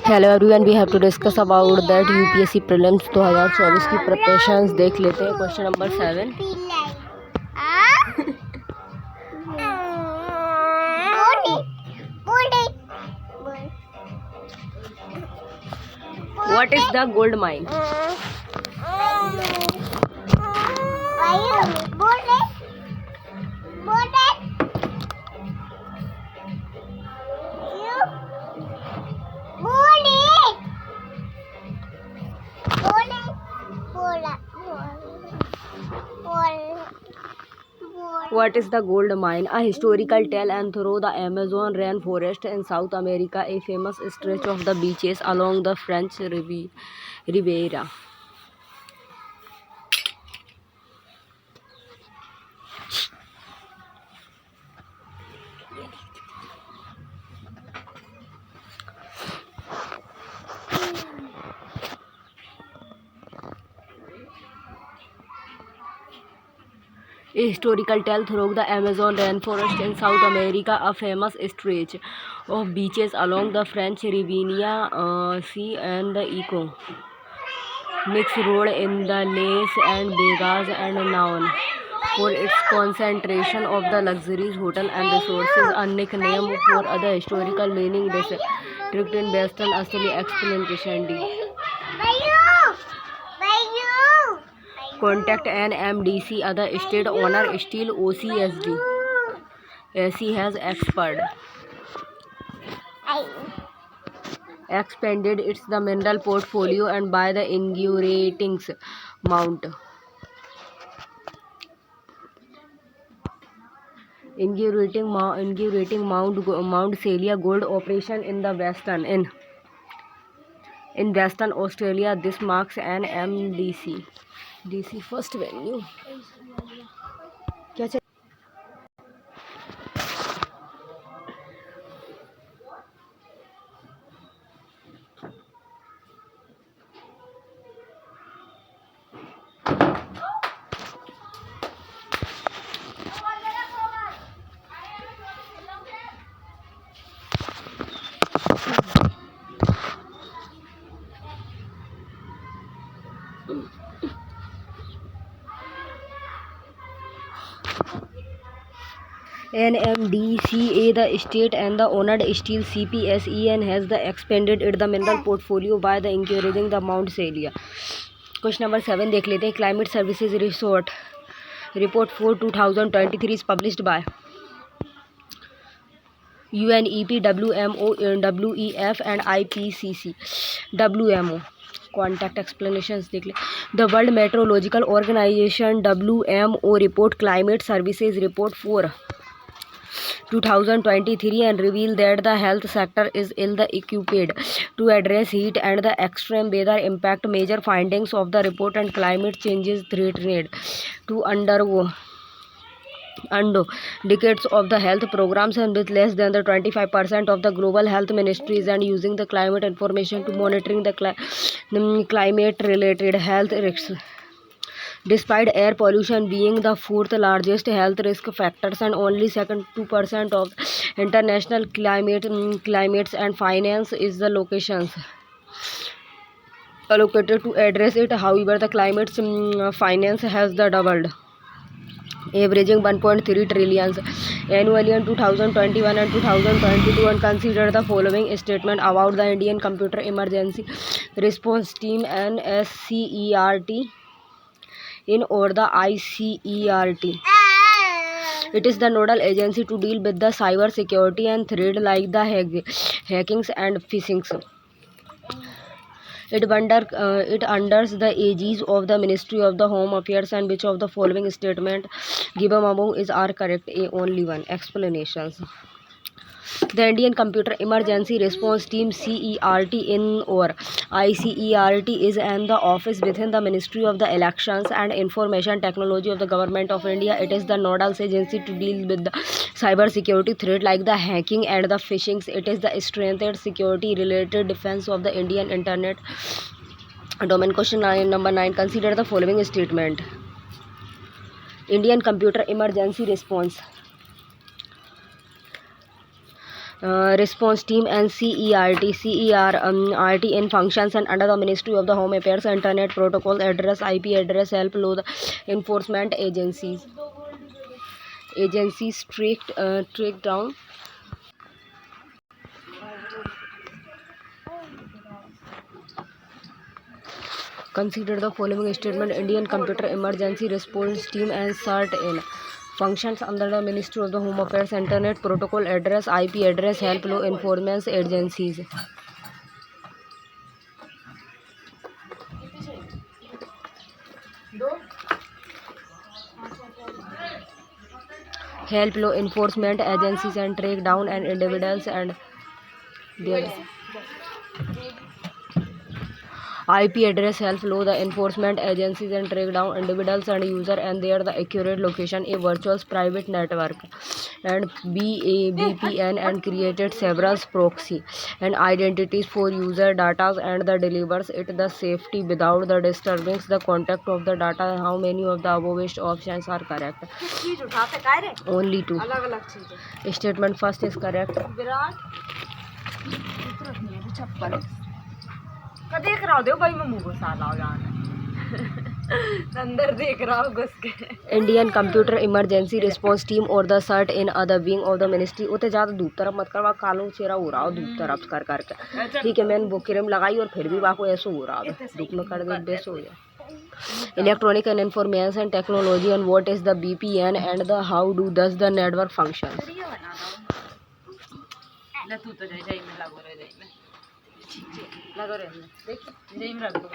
Hello everyone, we have to discuss about that UPSC prelims 2024 की preparations देख लेते हैं। Question number 7, what is the gold mine? What is the gold mine? A historical tale and through the Amazon rainforest in South America, a famous stretch of the beaches along the French Riviera. A historical tale through the Amazon rainforest in South America, a famous stretch of beaches along the French Riviera Sea and the Mix Road in the Les and Vegas and known for its concentration of the luxuries hotel and resorts, a nickname for other historical meaning district in Western Australia. Explanation D. Contact NMDC, other state owner still OCSD. AC has expanded its the mineral portfolio and by the inaugurating Mount Celia gold operation in the Western Australia. This marks an MDC DC first venue. क्या NMDCA, the state and the owned steel CPSEN has the expanded it the mineral portfolio by the increasing the Mount Celia. Question number 7 देख लेते हैं। Climate Services Report for 2023 is published by UNEP, WMO, WEF and IPCC. WMO contact explanations देख ले। The World Meteorological Organization WMO report Climate Services Report for 2023 and reveal that the health sector is ill equipped to address heat and the extreme weather impact. Major findings of the report and climate changes threatened to undergo decades of the health programs and with less than the 25% of the global health ministries and using the climate information to monitoring the climate related health risks. Despite air pollution being the fourth largest health risk factors and only second 2% of international climates and finance is the locations allocated to address it. However, the climate finance has the doubled, averaging 1.3 trillion annually in 2021 and 2022. And consider the following statement about the Indian Computer Emergency Response Team NSCERT in or the ICERT. It is the nodal agency to deal with the cyber security and threat like the hackings and phishings. It unders the aegis of the Ministry of the Home Affairs, and which of the following statement given above is are correct? A, only one. Explanations. The Indian Computer Emergency Response Team CERT in or ICERT is an the office within the Ministry of the Elections and Information Technology of the Government of India. It is the nodal agency to deal with the cyber security threat like the hacking and the phishing. It is the strengthened security related defense of the Indian internet domain. Question number 9. Consider the following statement. Indian Computer Emergency Response Response Team and CERT in functions and under the Ministry of the Home Affairs, Internet Protocol Address, IP address, help law enforcement agencies track down. Consider the following statement: Indian Computer Emergency Response Team and CERT in functions under the Ministry of the Home Affairs, Internet Protocol Address, IP address, help law enforcement agencies. Help law enforcement agencies and track down and individuals and their IP address, help law the enforcement agencies and track down individuals and user and their the accurate location. A virtual private network and VPN and created several proxy and identities for user data and the delivers it the safety without the disturbing the contact of the data. How many of the above options are correct? Only two. Statement first is correct. देख रहा हो भाई मैं मुंह को साला हो जाना अंदर देख रहा हूँ घुस के Indian computer emergency response team और the CERT in other wing of the ministry उते ज़्यादा धूप तरफ मत करवा कालो चेहरा हो रहा हो धूप तरफ कर करके ठीक है मैंने वो क्रीम लगाई और फिर भी वाको ऐसा हो रहा है धूप में कर दे बेस हो जाए electronic and information technology and what is the BPN and the how do दस द नेटवर्क फंक्शन लगा रहे देखिए यही में रख दो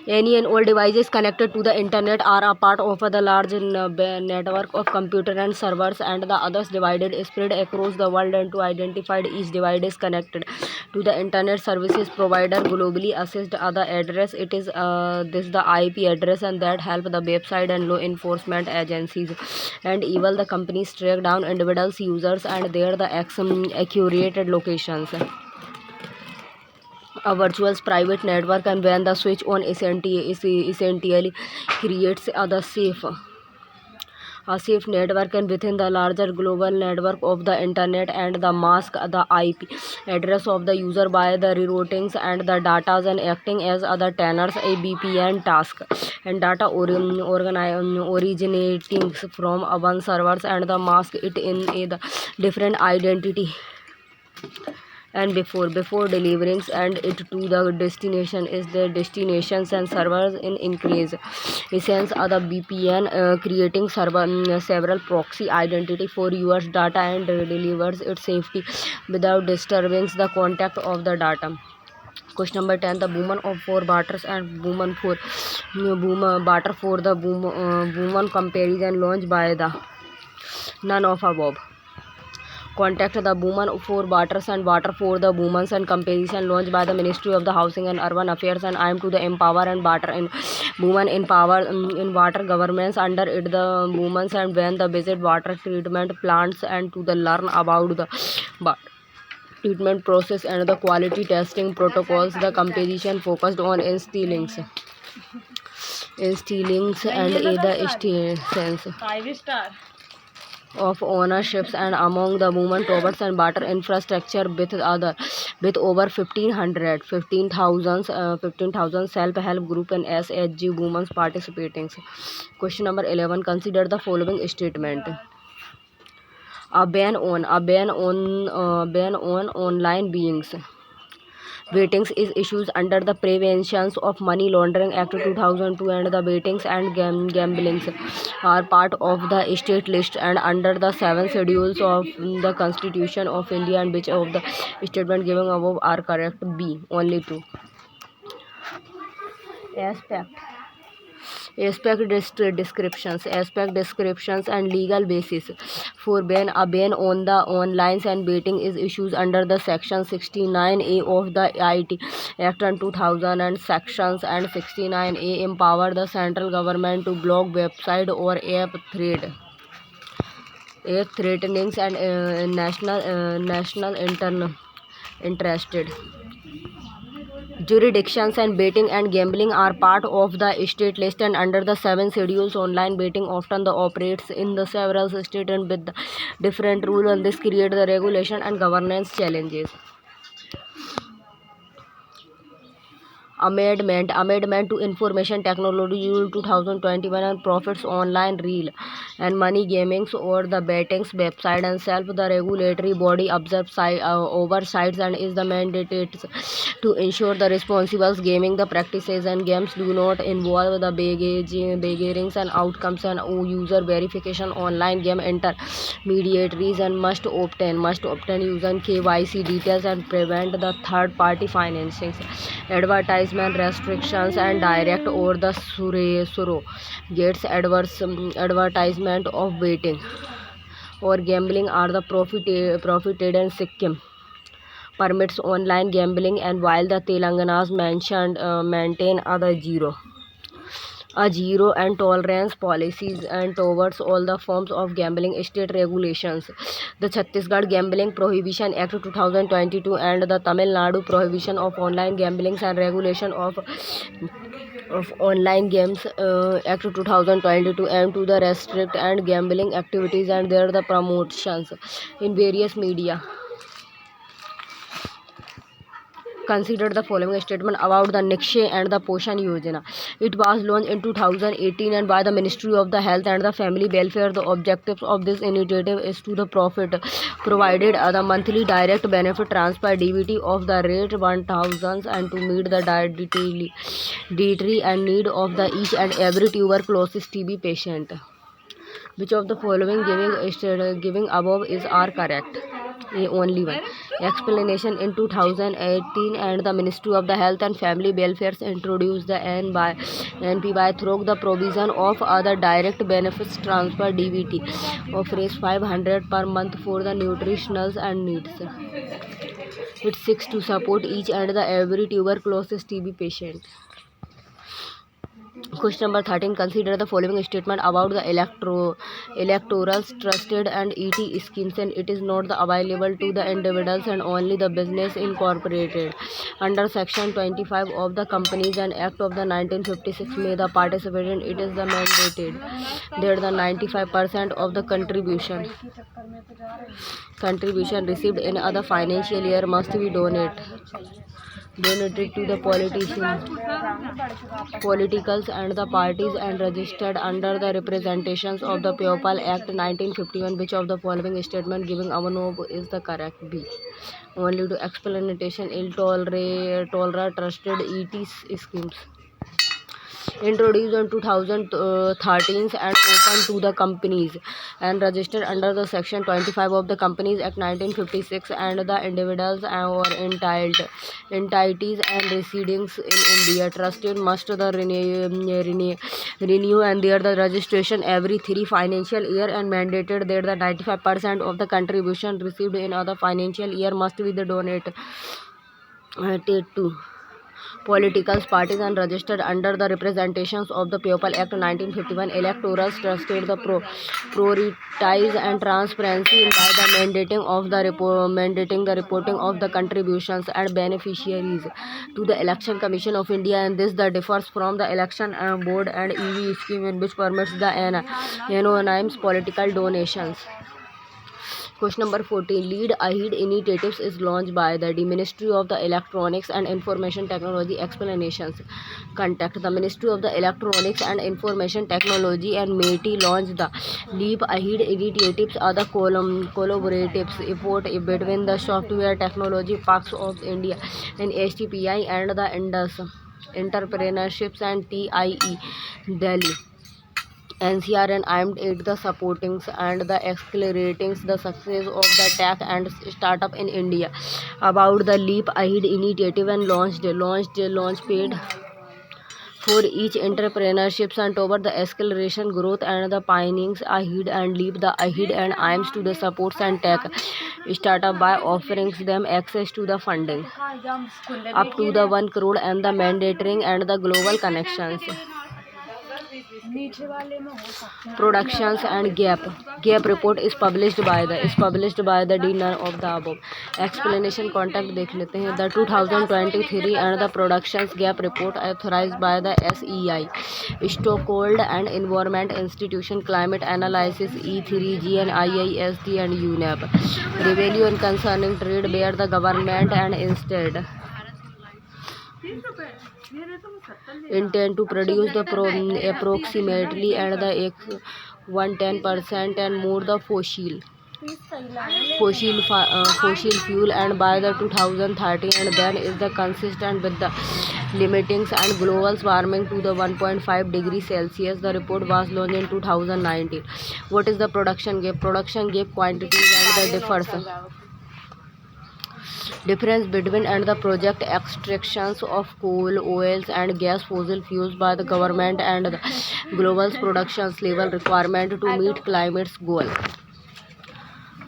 Any and all devices connected to the internet are a part of the large network of computer and servers and the others divided spread across the world and to identify each device is connected to the internet services provider globally assessed other address. It is this the IP address and that help the website and law enforcement agencies and even the companies track down individuals users and their the accurate locations. A virtual private network and when the switch on essentially creates a safe network and within the larger global network of the internet and the mask the IP address of the user by the reroutings and the data and acting as other tenors a BPN task and data originating from one servers and the mask it in a different identity and before delivering and it to the destination is the destinations and servers in increase essence are the BPN creating several proxy identity for yours data and delivers its safety without disturbing the contact of the data. Question number 10. The woman of four batters and woman for batter for the woman comparison launched by the none of above. Contact the woman for batters and water for the women's and comparison launched by the Ministry of the Housing and Urban Affairs and I am to the empower and batter in women in power in water governments under it the women's and when the visit water treatment plants and to the learn about the treatment process and the quality testing protocols. The comparison focused on instillings and the sense 5-star of ownerships and among the women towards and barter infrastructure with over 15,000 self-help group and SHG women participating. Question number 11. Consider the following statement. A ban on online beings Weightings is issued under the Preventions of Money Laundering Act 2002 and the weightings and gamblings are part of the state list and under the 7 schedules of the Constitution of India and which of the statement given above are correct? B. Only 2. Aspect descriptions and legal basis for ban. A ban on the online and betting is issued under the section 69A of the IT Act 2000 and sections and 69A empower the central government to block website or app thread. threatenings and national interested jurisdictions, and betting and gambling are part of the state list and under the 7 schedules. Online betting often the operates in the several states and with the different rules, and this create the regulation and governance challenges. Amendment to Information Technology Rule 2021 and profits online real and money gaming or the betting's website and self. The regulatory body observes oversights and is the mandated to ensure the responsible gaming the practices and games do not involve the beginnings and outcomes and user verification. Online game intermediaries and must obtain user KYC details and prevent the third party financing. Advertisement restrictions and direct or the surrogates advertisement of betting or gambling are the prohibited and Sikkim permits online gambling, and while the Telangana's mentioned maintain a zero and tolerance policies and towards all the forms of gambling. State regulations: the Chhattisgarh Gambling Prohibition Act 2022 and the Tamil Nadu Prohibition of Online Gambling and Regulation of Online Games Act 2022 aim to the restrict and gambling activities and their the promotions in various media. Consider the following statement about the Nikshay and the Poshan Yojana. It was launched in 2018 and by the Ministry of the Health and the Family Welfare. The objectives of this initiative is to the profit provided the monthly direct benefit transfer DBT of the rate 1000 and to meet the dietary and need of the each and every tuberculosis TB patient. Which of the following giving above is are correct? A. Only one. Explanation: in 2018 and the Ministry of the Health and Family Welfare introduced the NPY through the provision of other direct benefits transfer DBT of Rs 500 per month for the nutritionals and needs. It seeks to support each and the every tuberculosis TB patient. Question number 13. Consider the following statement about the electoral trusted and ET schemes, and it is not the available to the individuals and only the business incorporated. Under Section 25 of the Companies and Act of the 1956 may the participant it is the mandated that the 95% of the contribution received in other financial year must be donated to the politicals and the parties and registered under the representations of the People Act 1951. Which of the following statement giving above is the correct? B. Only to explanation ill tolerate trusted ET schemes. Introduced in 2013 and open to the companies and registered under the Section 25 of the Companies Act 1956 and the individuals or entities and residents in India trusted must the renew and their the registration every 3 financial year and mandated that the 95% of the contribution received in other financial year must be the donated to political parties and registered under the representations of the People Act 1951. Electorals trusted the prioritize and transparency by the mandating the reporting of the contributions and beneficiaries to the Election Commission of India, and this the differs from the election board and EV scheme in which permits the anonymous political donations. Question number 14. Lead Ahead Initiatives is launched by the Ministry of the Electronics and Information Technology. Explanations. Contact the Ministry of the Electronics and Information Technology and METI launched the Leap Ahead Initiatives are the collaborative effort between the Software Technology Parks of India and STPI and the Indus Entrepreneurships and TIE Delhi NCR and aimed at the supporting and the accelerating the success of the tech and startup in India. About the Leap Ahead initiative and launch paid for each entrepreneurships and toward the acceleration growth and the pioneers ahead and leap the ahead and aims to the supports and tech startup by offering them access to the funding up to the 1 crore and the mandatory and the global connections. Productions and gap report is published by the dealer of the above. Explanation content देख लेते हैं. The 2023 and the productions gap report authorized by the SEI, Stockholm and Environment Institution, Climate Analysis E3G and IISD and UNEP. Rebellion concerning trade where the government and instead intend to produce the approximately and the 110% and more the fossil fuel and by the 2030 and then is the consistent with the limitings and global warming to the 1.5 degrees Celsius. The report was launched in 2019. What is the production gap? Production gap quantities and the difference between and the project extractions of coal, oils and gas fossil fuels by the government and the global productions level requirement to meet climate's goal,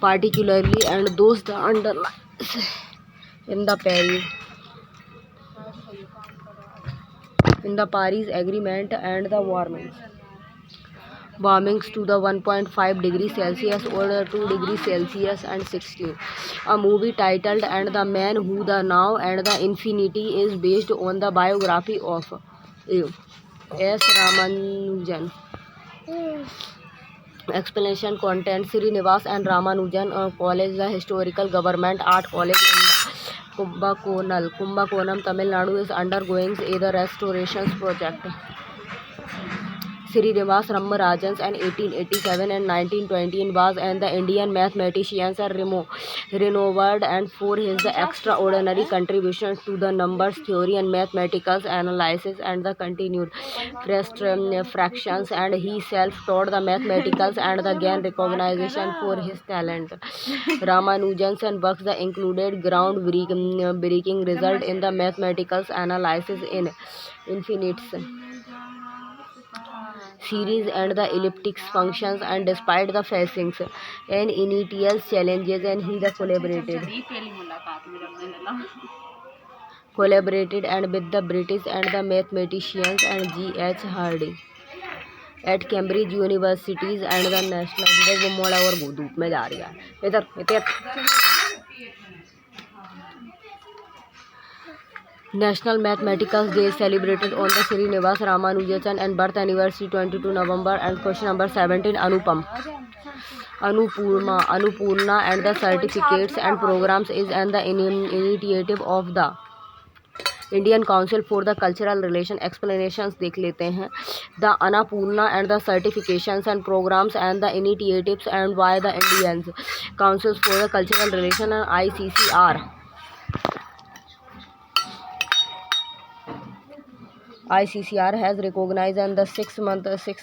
particularly and those the underlies in the Paris Agreement and the warmings to the 1.5 degrees Celsius or the 2 degrees Celsius and 16. A movie titled And the Man Who the Now and the Infinity is based on the biography of S. Ramanujan. Explanation content. Srinivas and Ramanujan College, the historical government art college in the Kumbakonam, Tamil Nadu is undergoing a restoration project. Srinivas Ramarajan and 1887 and 1920 was and the Indian mathematicians are renowned and for his extraordinary contributions to the numbers theory and mathematical analysis and the continued fractions, and he self-taught the mathematics and the gained recognition for his talent. Ramanujan's works included groundbreaking result in the mathematical analysis in infinites series and the elliptic functions, and despite the facing and initial challenges and he collaborated and with the British and the mathematicians and G.H. Hardy at Cambridge Universities and the National Mathematical Day celebrated on the Srinivas Ramanujan and birth anniversary 22 November. And question number 17, Anupurna and the certificates and programs is and the initiative of the Indian Council for the Cultural Relation. Explanations देख लेते हैं. The Annapurna and the certifications and programs and the initiatives and by the Indian Councils for the Cultural Relation and ICCR has recognized and the 6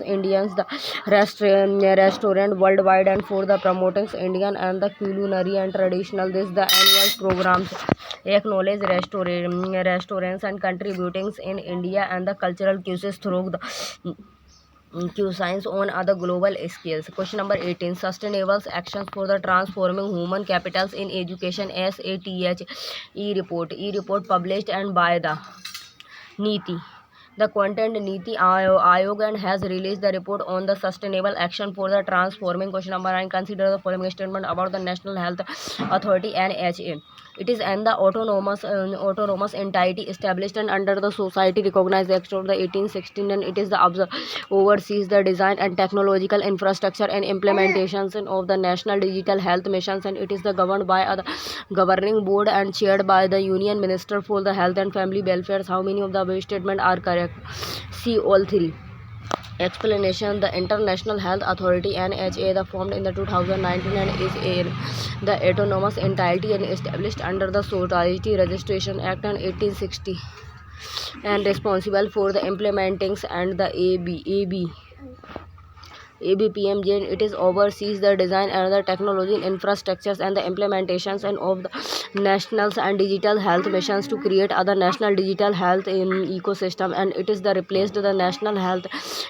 Indians the restaurant worldwide and for the promoting Indian and the culinary and traditional this the annual programs acknowledge restaurants and contributing in India and the cultural cuisines through the cuisines on other global scales. Question number 18, sustainable actions for the transforming human capitals in education SATH e-report published and by the NITI. The content Niti Ayog and has released the report on the sustainable action for the transforming. Question number 9. Consider the following statement about the National Health Authority NHA. It is an autonomous entity established and under the Society Recognized Act of the 1816, and it is the oversees the design and technological infrastructure and implementations of the National Digital Health Missions, and it is the governed by a governing board and chaired by the Union Minister for the Health and Family Welfare. How many of the above statements are correct? See all three. Explanation. The International Health Authority NHA the formed in the 2019 and is the autonomous entity and established under the Society Registration Act and 1860 and responsible for the implementing and the ABPMJ. It is oversees the design and the technology infrastructures and the implementations and of the nationals and digital health missions to create other national digital health in ecosystem, and it is the replaced the national health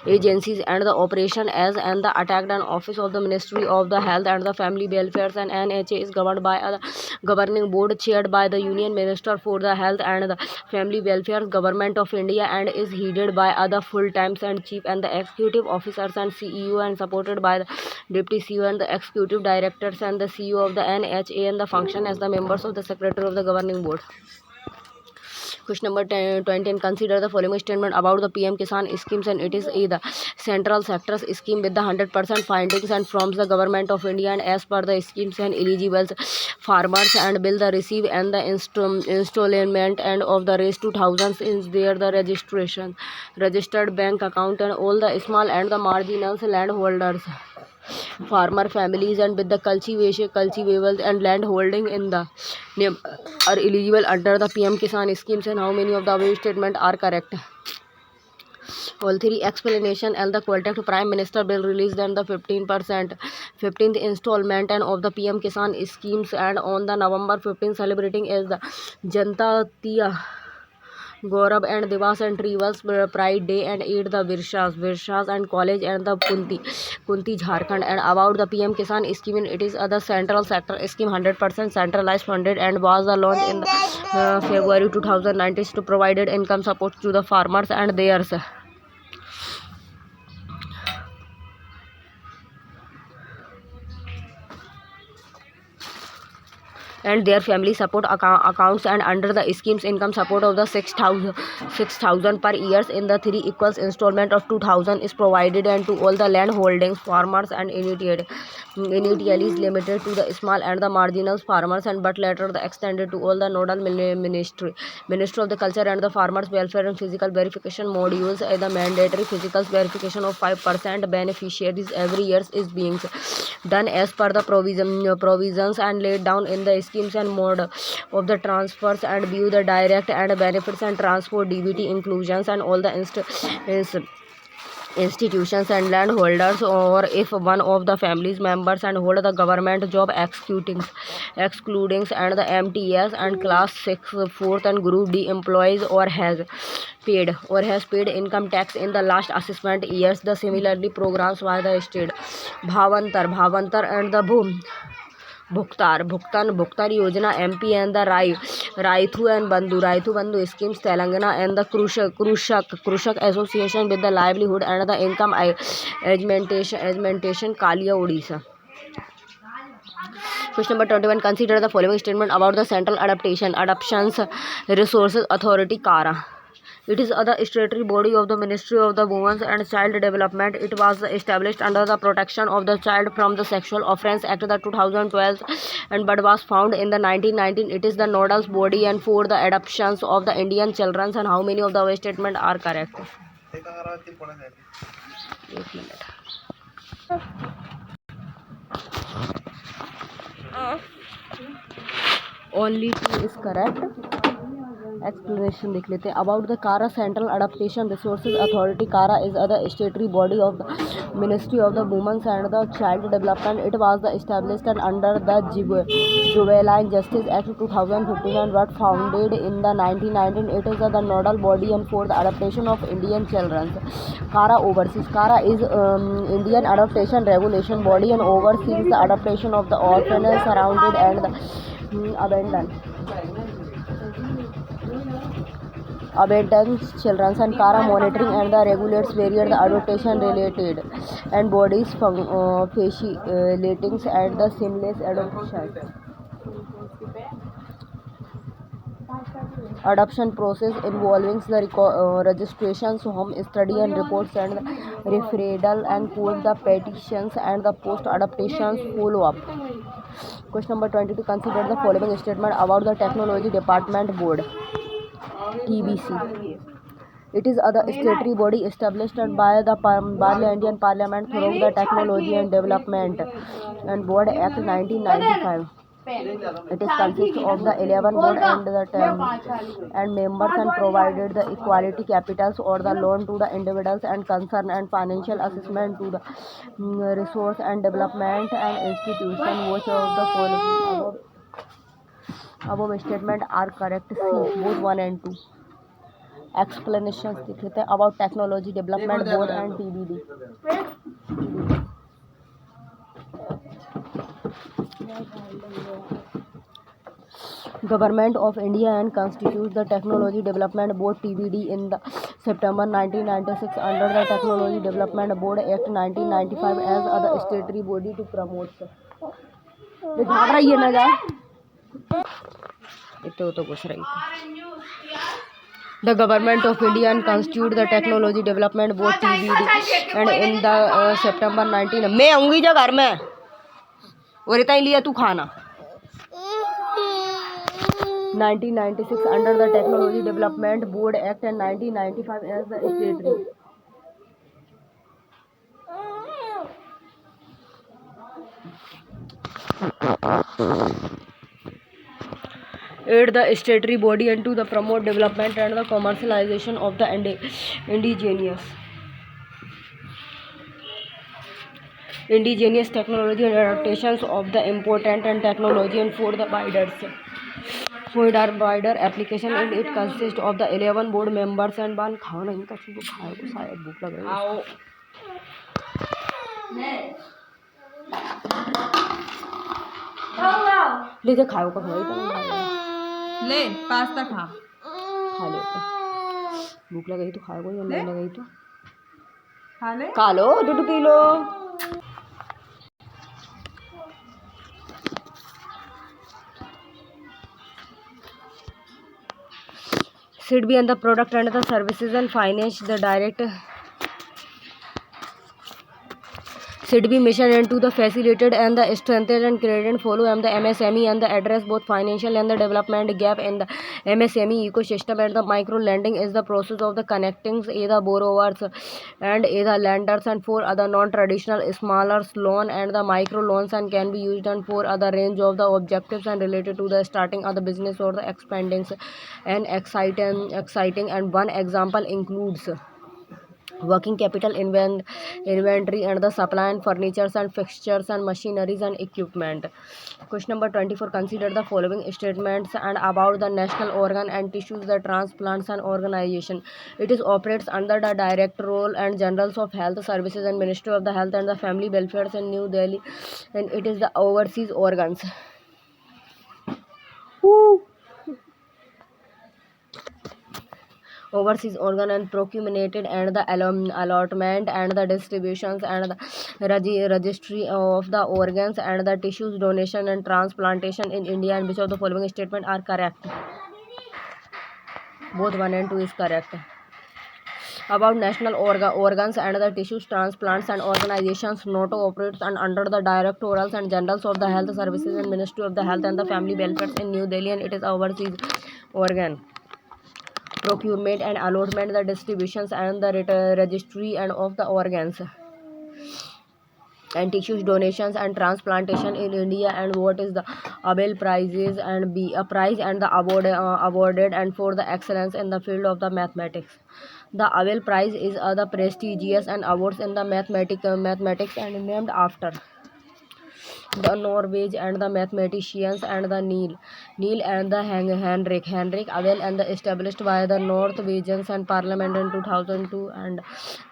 agencies and the operation as and the attacked an office of the Ministry of the Health and the Family Welfare, and NHA is governed by a governing board chaired by the Union Minister for the Health and the Family Welfare, Government of India, and is headed by other full-time and chief and the executive officers and CEO, and supported by the deputy CEO and the executive directors and the CEO of the NHA, and the function as the members of the secretary of the governing board. Question number 20, and consider the following statement about the PM Kisan schemes, and it is a the central sector scheme with the 100% findings and from the government of India, and as per the schemes and eligible farmers and will the receive and the installment and of the raise 2000 is there the registration registered bank account, and all the small and the marginal landholders, farmer families, and with the cultivables and land holding in the name are eligible under the PM Kisan schemes, and how many of the above statement are correct? All three explanation, and the contact Prime Minister will release then the 15th installment and of the PM Kisan schemes, and on the November 15 celebrating as the Janta Tiya Gaurav and Divas and Trivals Pride Day, and eat the Virshas and College and the Kunti Jharkhand. And about the PM Kisan scheme, it is other central sector scheme 100% centralized funded, and was the launch in the, February 2019 to provided income support to the farmers and theirs. And their family support accounts, and under the schemes income support of the 6,000 per years in the 3 equals installment of 2,000 is provided, and to all the land holdings, farmers and initially is limited to the small and the marginal farmers, and but later the extended to all the nodal ministry of the culture and the farmers welfare, and physical verification modules, the mandatory physical verification of 5% beneficiaries every year is being done as per the provisions and laid down in the schemes and mode of the transfers, and view the direct and benefits and transport DBT inclusions, and all the institutions and landholders, or if one of the family's members and hold the government job excluding and the MTS and class 6 4th and group D employees, or has paid income tax in the last assessment years. The similarly programs by the state Bhavantar and the Bhuktan Yojana MP, and the Raithu and Bandhu schemes Telangana, and the Krushak Association with the livelihood and the income augmentation Kalia Odisha. Question number 21. Consider the following statement about the Central Adoptions Resources Authority (CARA). It is other statutory body of the Ministry of the Women and Child Development. It was established under the Protection of the Child from the Sexual Offence Act of 2012, and but was found in the 1919. It is the nodal body and for the adoptions of the Indian children, and how many of the statements are correct? Only 2 is correct. Explanation देख लेते हैं. About the CARA Central Adaptation Resources Authority. CARA is other statutory body of the Ministry of the Women and the Child Development. It was established under the Juvenile Justice Act 2015 and was founded in the 1919. It is the nodal body and for the adaptation of Indian children. CARA oversees. CARA is Indian adaptation regulation body and oversees the adaptation of the orphanage, surrounded and the abandoned children, and CARA monitoring and the regulates various adaptation related and bodies facilitating and the seamless adoption process involving the registrations, home study and reports, and referral and post the petitions and the post adaptations follow-up. Question number 22. Consider the following statement about the Technology Development Board TBC. It is other statutory body established by the Indian Parliament through the Technology and Development and Board Act 1995. It is consists of the 11 board and the 10 and members, and provided the equality capitals or the loan to the individuals and concern and financial assessment to the resource and development and institution which of the following above statement are correct. C, both 1 and 2. Explanations देख लेते हैं. About technology development board and TBD. Government of India and constitutes the Technology Development Board TBD in the September 1996 under the Technology Development Board Act 1995 as a statutory body to promote. दिखा रही है ना जा इतने तो घुस रही थी. The Government of India and constitute the Technology Development Board TBD and in the September 19 मैं आऊँगी जा घर में और इतना ही लिया तू खाना 1996 under the Technology Development Board Act and 1995 as the statutory. Aid the statutory body and to the promote development and the commercialization of the indigenous technology and adaptations of the important and technology and for the wider application and it consists of the 11 board members and one खाओ ना इनका चुप खाओ तो शायद भूख लग रही है ले जा खाओ का खाओ इतना ले पास्ता खा ले तो भूख लग गई तो खाओ या नहीं लग गई तो खा लो दूध P low. Should be on the product and the services and finance the direct should be mission into the facilitated and the strengthened and created and follow and the MSME and the address both financial and the development gap in the MSME ecosystem and the micro lending is the process of the connecting either borrowers and either lenders and for other non-traditional smaller loan and the micro loans and can be used and for other range of the objectives and related to the starting of the business or the expanding and exciting and one example includes working capital inventory and the supply and furnitures and fixtures and machineries and equipment. Question number 24. Consider the following statements and about the national organ and tissues the transplants and organization. It is operates under the director role and generals of health services and ministry of the health and the family welfare in New Delhi and it is the overseas organs. Overseas organ and procurement and the allotment and the distributions and the registry of the organs and the tissues donation and transplantation in India and which of the following statement are correct? Both 1 and 2 is correct. About national organs and the tissues transplants and organizations NATO operates and under the directorals and generals of the health services and ministry of the health and the family welfare in New Delhi and it is overseas organ. Procurement and allotment the distributions and the registry and of the organs and tissues donations and transplantation in India and what is the Abel prizes and be a prize and the awarded and for the excellence in the field of the mathematics. The Abel prize is the prestigious and awards in the mathematics and named after the Norway and the mathematicians and the Neil and the Henrik Abel and the established by the Norwegians and Parliament in 2002 and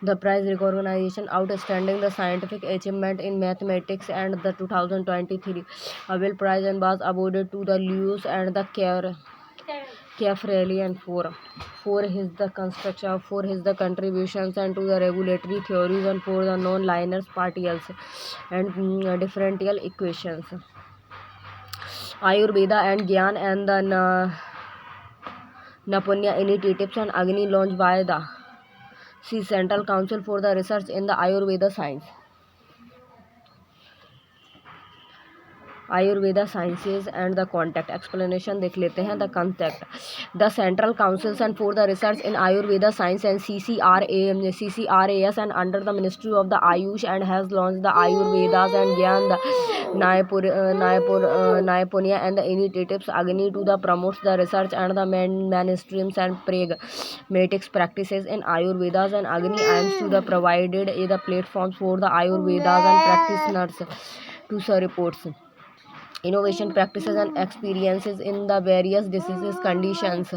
the prize recognition outstanding the scientific achievement in mathematics and the 2023 Abel prize and was awarded to the Lewis and the Carefrelly and for his the construction for his the contributions and to the regulatory theories and for the non-linear partials and differential equations. Ayurveda and Gyan and the Napunya initiatives and Agni launched by the Central Council for the Research in the Ayurveda Science. Ayurveda sciences and the contact explanation देख लेते हैं. The contact the Central Councils and for the Research in Ayurveda Science and CCRAS and under the Ministry of the Ayush and has launched the Ayurvedas and Gyan the Naipunya and the initiatives Agni to the promotes the research and the mainstreams and pragmatics practices in Ayurvedas and Agni aims to the provided the platforms for the Ayurvedas and practitioners to reports. innovation practices and experiences in the various diseases conditions.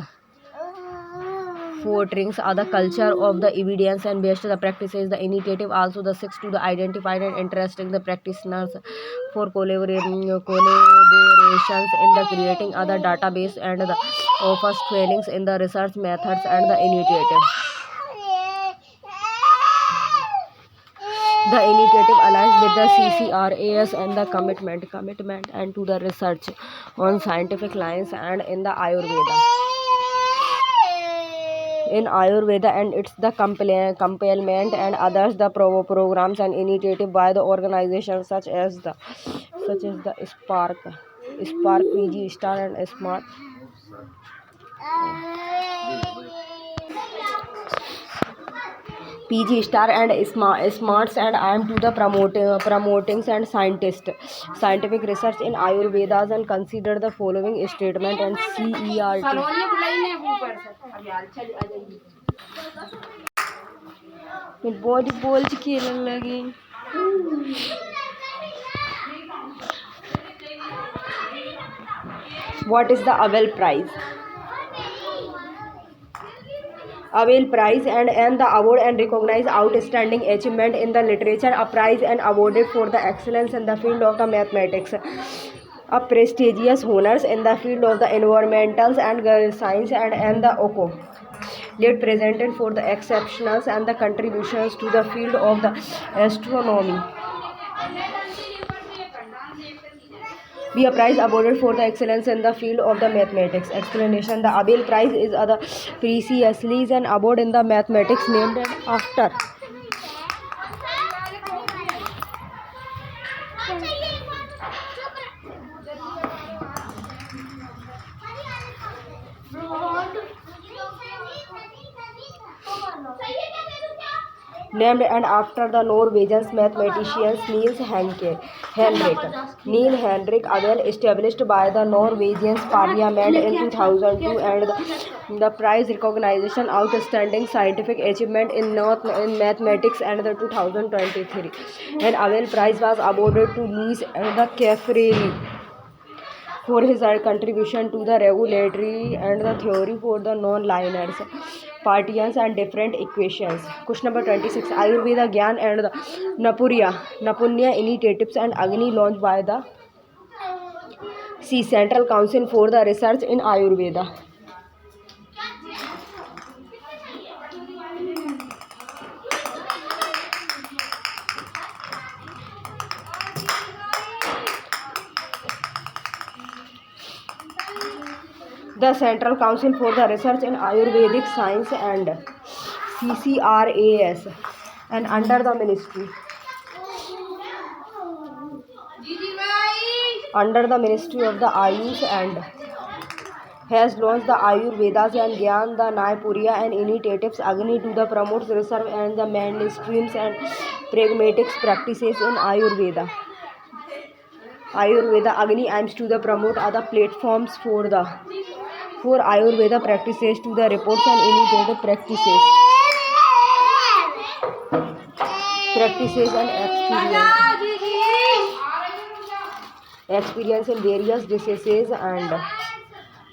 Four drinks are the culture of the evidence and based the practices. The initiative also the six to the identified and interesting the practitioners for collaborations in the creating other database and the offers trainings in the research methods and the initiative. The initiative aligns with the CCRAS and the commitment and to the research on scientific lines and in the Ayurveda. In Ayurveda and it's the complement and others the programs and initiative by the organizations such as the Spark PG Star and Smart PG Star and Smarts and I am to the promotings and scientific research in Ayurvedas and consider the following statement and CERT. Body ball खेलने लगी. What is the Abel Prize? Abel Prize and the award and recognize outstanding achievement in the literature. A prize and awarded for the excellence in the field of the mathematics. A prestigious honors in the field of the environmental and science and the OCO. Late presented for the exceptionals and the contributions to the field of the astronomy. Be a prize awarded for the excellence in the field of the mathematics. Explanation: the Abel Prize is the precisely an award in the mathematics named after the Norwegian mathematician Niels Henrik. Neil Henrik Abel, established by the Norwegian Parliament in 2002, and the prize recognition outstanding scientific achievement in mathematics and the 2023. And Abel Prize was awarded to Louis the Caffarelli for his contribution to the regulatory and the theory for the non-linears, partitions and different equations. Question number 26. Ayurveda Gyan and the Napunya initiatives and Agni launched by the Central Council for the Research in Ayurveda. The Central Council for the Research in Ayurvedic Science and CCRAS and under the Ministry of the Ayush and has launched the Ayurvedas and Gyan, the Naipurya and initiatives Agni to the promote research and the mainstreams and pragmatic practices in Ayurveda. Agni aims to the promote other platforms for Ayurveda practices to the reports and initiative practices and experience in various diseases and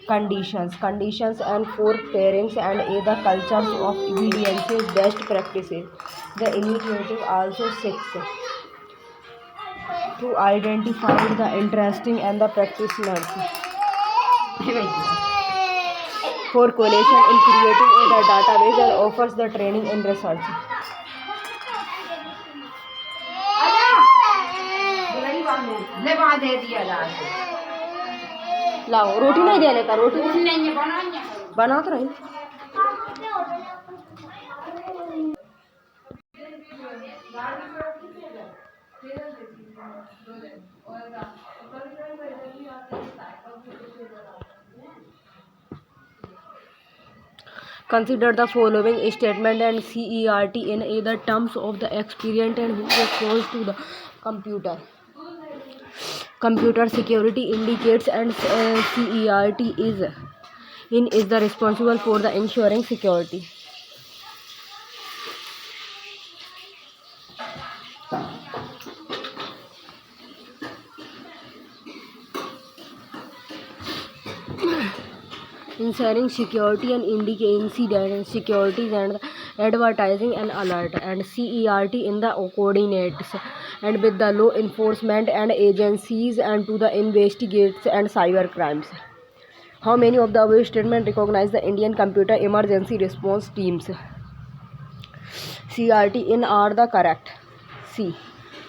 conditions and for pairings and other cultures of evidences best practices. The initiative also seeks to identify the interesting and the practitioners for collation in creating the database and offers the training in research. लाओ रोटी नहीं देने का रोटी बना तो रही. Consider the following statement and CERT in either terms of the experience and who responds to the computer. Computer security indicates and CERT is the responsible for the ensuring security. ensuring security and incident securities and advertising and alert, and CERT in the coordinates and with the law enforcement and agencies and to the investigates and cyber crimes. How many of the above statements recognize the Indian computer emergency response teams? CRT in are the correct. C.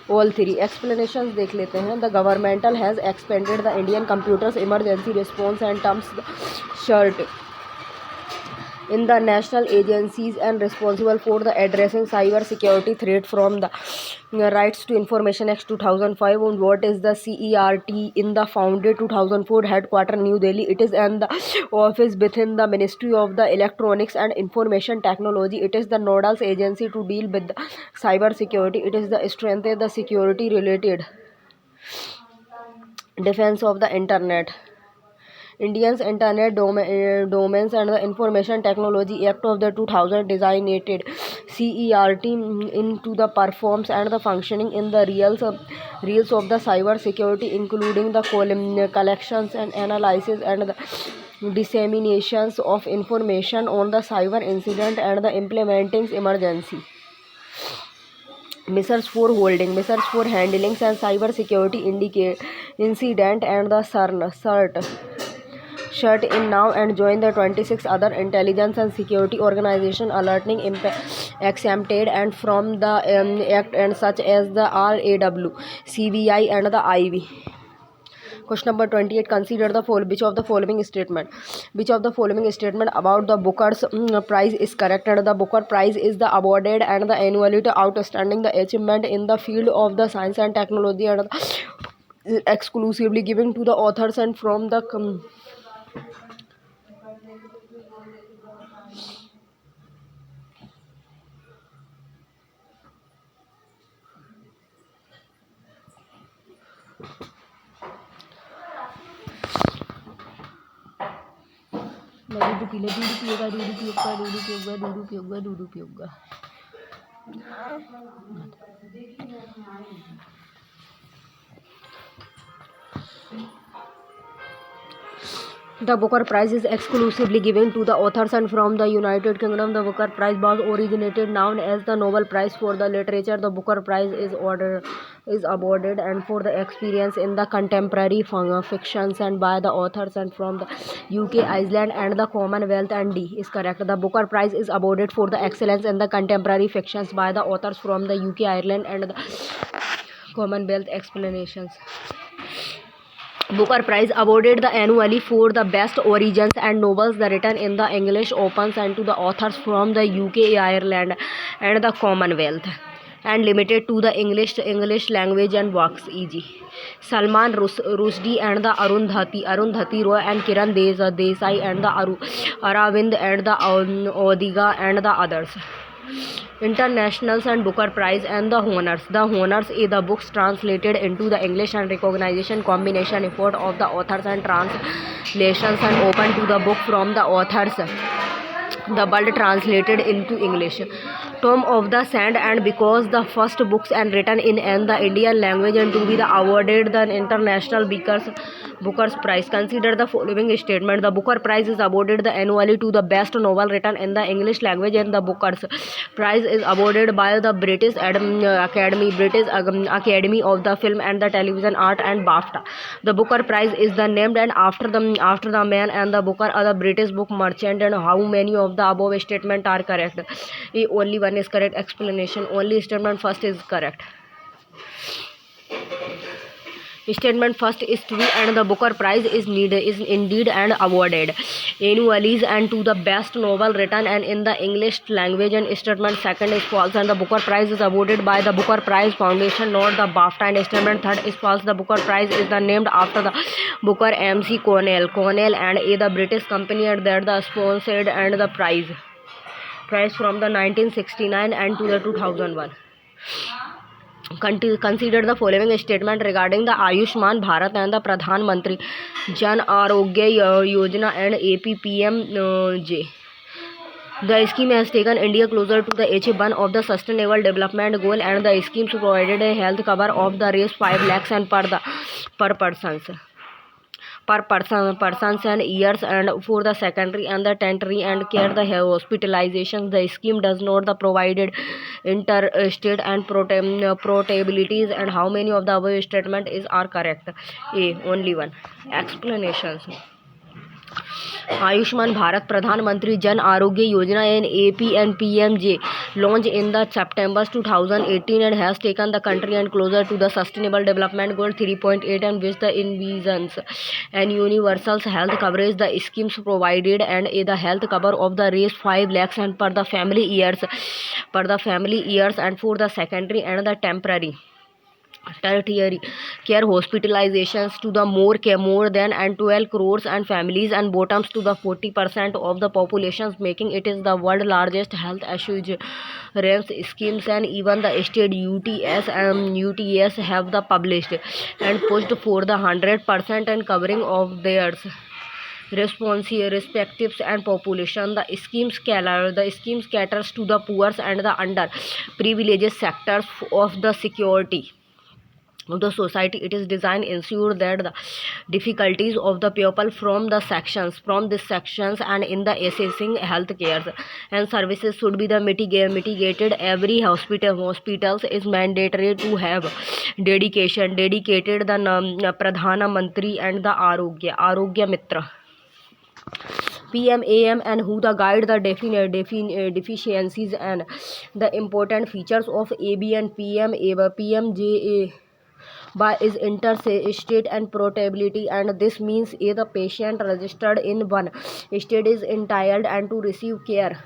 All three. Explanations देख लेते हैं. The governmental has expanded the Indian computers emergency response and terms CERT in the national agencies and responsible for the addressing cyber security threat from the Rights to Information Act 2005. And what is the CERT in the founded 2004 headquarter New Delhi? It is in the office within the Ministry of the Electronics and Information Technology. It is the nodal agency to deal with the cyber security. It is the strength of the security related defense of the internet. Indians Internet Domains and the Information Technology Act of the 2000 designated CERT into the performs and the functioning in the reals of the cyber security, including the collections and analysis and the disseminations of information on the cyber incident and the implementing emergency measures for holding, measures for handling and cyber security incident and the CERT in now and join the 26 other intelligence and security organization alerting exempted and from the act and such as the RAW, CBI and the IV. Question number 28. Consider the which of the following statement about the Booker's prize is correct? And the Booker Prize is the awarded and the annually to outstanding the achievement in the field of the science and technology and exclusively given to the authors and from the The Booker Prize is exclusively given to the authors and from the United Kingdom. The Booker Prize was originated known as the Nobel Prize for the Literature. The Booker Prize is awarded and for the experience in the contemporary fictions and by the authors and from the UK, Iceland and the Commonwealth. And D is correct. The Booker Prize is awarded for the excellence in the contemporary fictions by the authors from the UK, Ireland and the Commonwealth. Explanations. Booker Prize awarded the annually for the best origins and novels the written in the English opens and to the authors from the UK, Ireland and the Commonwealth and limited to the English language and works, e.g. Salman Rushdie and the Arundhati Roy and Kiran Desai and the Aravind and the Odiga and the others. Internationals and Booker Prize and the honors. The honors is the books translated into the English and recognition combination effort of the authors and translations and open to the book from the authors. The world translated into English. Tom of the Sand and because the first books and written in the Indian language and to be the awarded the International Booker's Prize. Consider the following statement. The Booker Prize is awarded the annually to the best novel written in the English language and the Booker's Prize is awarded by the British Academy of the Film and the Television Art and BAFTA. The Booker Prize is the named and after the man and the Booker are the British book merchant. And how many of the above statement are correct? Only one is correct. Explanation. Only statement first is correct. Statement first is true and the Booker Prize is indeed and awarded annually and to the best novel written and in the English language. And statement second is false and the Booker Prize is awarded by the Booker Prize Foundation, not the BAFTA. And statement third is false. The Booker Prize is the named after the Booker MC Cornell and the British company and that the sponsored and the prize from the 1969 and to the 2001. Consider the following statement regarding the Ayushman Bharat and the Pradhan Mantri Jan Arogya Yojana and APPMJ. The scheme has taken India closer to the H1 of the Sustainable Development Goal and the schemes provided a health cover of the raise 5 lakhs and per persons. per persons and years, and for the secondary and the tertiary and care the hospitalization. The scheme does not the provided interstate and portabilities. And how many of the above statement is are correct? A, only one. Explanations. Ayushman Bharat Pradhan Mantri Jan Arogya Yojana and AP and PMJ launched in the September 2018 and has taken the country and closer to the Sustainable Development Goal 3.8, and which the envisions and universal health coverage. The schemes provided and the health cover of the raise 5 lakhs and per the family years, and for the secondary and the tertiary care hospitalizations to the more than and 12 crores and families, and bottoms to the 40% of the populations, making it is the world largest health assurance schemes. And even the state UTS have the published and pushed for the 100% and covering of theirs respectives and population. The schemes caters to the poor and the under privileged sectors of the security of the society. It is designed ensure that the difficulties of the people from these sections and in the assessing health care and services should be the mitigated. Every hospitals is mandatory to have dedicated the Pradhana Mantri and the Arogya Mitra PMAM, and who the guide the deficiencies and the important features of AB and PMJA by is interstate and portability. And this means the patient registered in one state is entitled and to receive care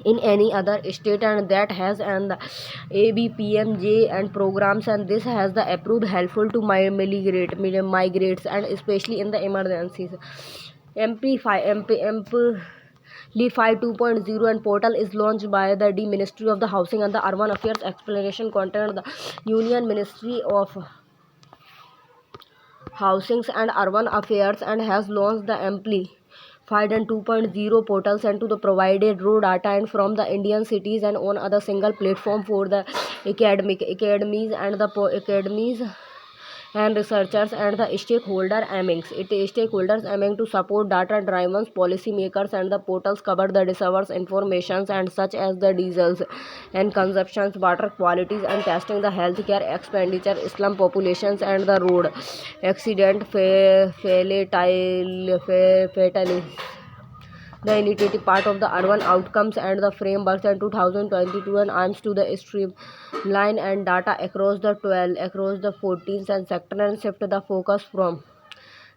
in any other state and that has and the ABPMJ and programs, and this has the approved helpful to migrates and especially in the emergencies. MP 5 2.0 and portal is launched by the Ministry of the Housing and the Urban Affairs. Explanation content: the Union Ministry of Housing and Urban Affairs and has launched the Amplified and 2.0 portals and to the provided raw data and from the Indian cities and on other single platform for the academies and researchers and the stakeholders aiming to support data driven policy makers. And the portals cover the diverse informations and such as the diesels and consumptions, water qualities and testing, the healthcare expenditure, slum populations and the road accident fatalities, the initiative part of the urban outcomes and the frameworks in 2022 and aims to the streamline and data across the 14th and sector and shift the focus from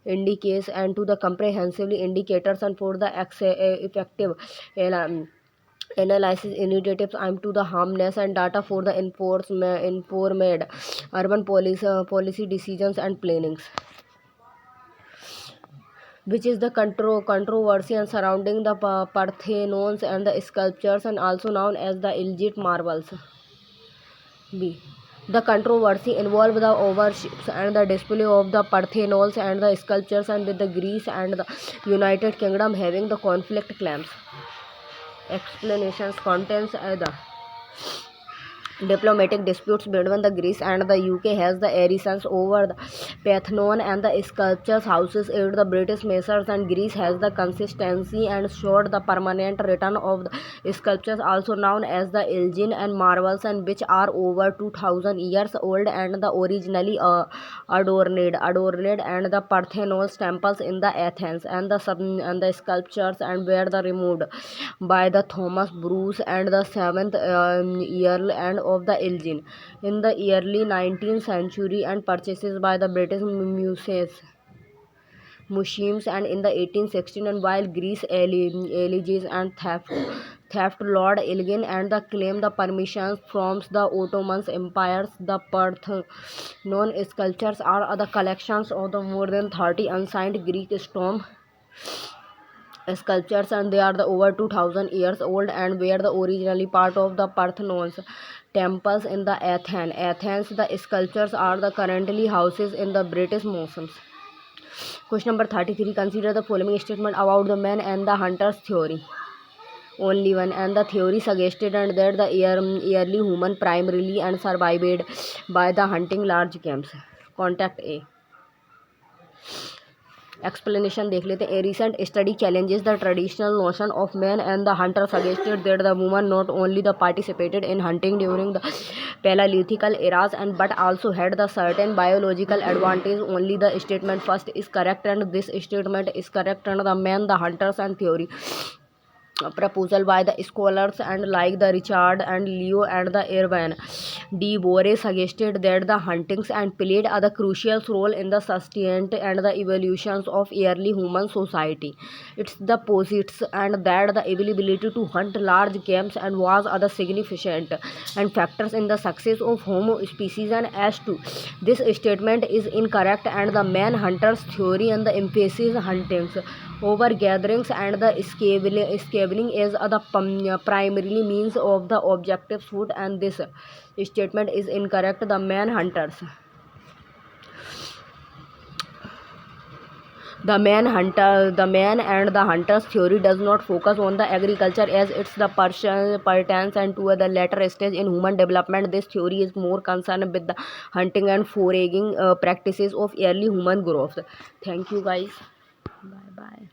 indicates and to the comprehensively indicators and for the effective analysis initiatives aim to the harmless and data for the informed urban policy decisions and plannings, which is the controversy and surrounding the Parthenons and the sculptures and also known as the Egypt marvels. B. The controversy involved the overships and the display of the Parthenons and the sculptures, and with the Greece and the United Kingdom having the conflict claims. Explanations contents the diplomatic disputes between the Greece and the UK has the erections over the Parthenon and the sculptures houses aid the British measures, and Greece has the consistency and showed the permanent return of the sculptures also known as the Elgin and marvels, and which are over 2000 years old and the originally adorned and the Parthenon temples in the Athens and the sculptures and were the removed by the Thomas Bruce and the 7th year and of the Elgin in the early 19th century and purchases by the British museums and in the 1816. And while Greece alleges and theft Lord Elgin and the claim the permissions from the Ottoman empires, the Parthenon sculptures are the collections of the more than 30 unsigned Greek stone sculptures, and they are the over 2000 years old and were the originally part of the Parthenon's temples in the Athens. The sculptures are the currently houses in the British museums. Question number 33. Consider the following statement about the man and the hunter's theory. Only one. And the theory suggested and that the early human primarily and survived by the hunting large games. Contact A. Explanation देख लेते हैं. A recent study challenges the traditional notion of man and the hunter, suggested that the woman not only the participated in hunting during the Paleolithical eras and but also had the certain biological advantage. Only the statement first is correct, and this statement is correct, and the man, the hunters, and theory proposal by the scholars and like the Richard and Leo and the Irvine de Bore suggested that the huntings and played a crucial role in the sustainment and the evolutions of early human society. It's the posits and that the ability to hunt large games and was other significant and factors in the success of Homo species, and as to this statement is incorrect, and the man hunters theory and the emphasis huntings over gatherings and the scabbling is the primarily means of the objective food, and this statement is incorrect. The man and the hunters theory does not focus on the agriculture as it's the pertains and to the later stage in human development. This theory is more concerned with the hunting and foraging practices of early human growth. Thank you guys. Bye bye.